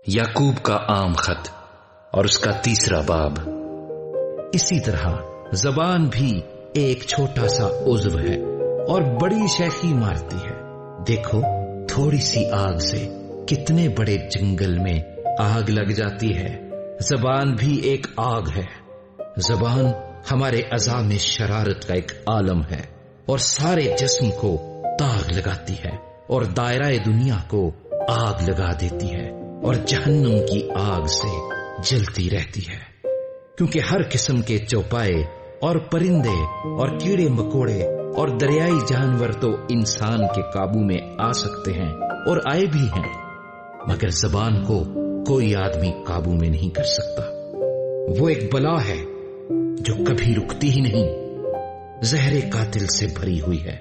یعقوب کا عام خط اور اس کا تیسرا باب۔ اسی طرح زبان بھی ایک چھوٹا سا عضو ہے اور بڑی شیخی مارتی ہے۔ دیکھو تھوڑی سی آگ سے کتنے بڑے جنگل میں آگ لگ جاتی ہے۔ زبان بھی ایک آگ ہے۔ زبان ہمارے اعضاء میں شرارت کا ایک عالم ہے اور سارے جسم کو داغ لگاتی ہے اور دائرہ دنیا کو آگ لگا دیتی ہے اور جہنم کی آگ سے جلتی رہتی ہے، کیونکہ ہر قسم کے چوپائے اور پرندے اور کیڑے مکوڑے اور دریائی جانور تو انسان کے قابو میں آ سکتے ہیں اور آئے بھی ہیں، مگر زبان کو کوئی آدمی قابو میں نہیں کر سکتا۔ وہ ایک بلا ہے جو کبھی رکتی ہی نہیں، زہر قاتل سے بھری ہوئی ہے۔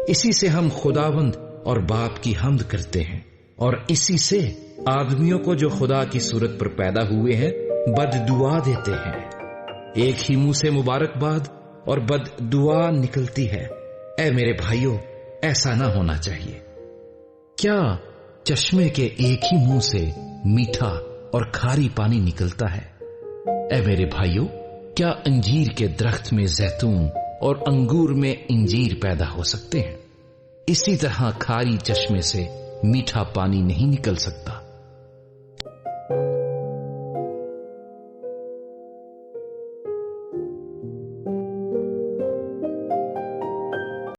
اسی سے ہم خداوند اور باپ کی حمد کرتے ہیں اور اسی سے آدمیوں کو جو خدا کی صورت پر پیدا ہوئے ہیں بد دعا دیتے ہیں۔ ایک ہی منہ سے مبارکباد اور بد دعا نکلتی ہے۔ اے میرے بھائیوں، ایسا نہ ہونا چاہیے۔ کیا چشمے کے ایک ہی منہ سے میٹھا اور کھاری پانی نکلتا ہے؟ اے میرے بھائیوں، کیا انجیر کے درخت میں زیتون اور انگور میں انجیر پیدا ہو سکتے ہیں؟ اسی طرح کھاری چشمے سے میٹھا پانی نہیں نکل سکتا۔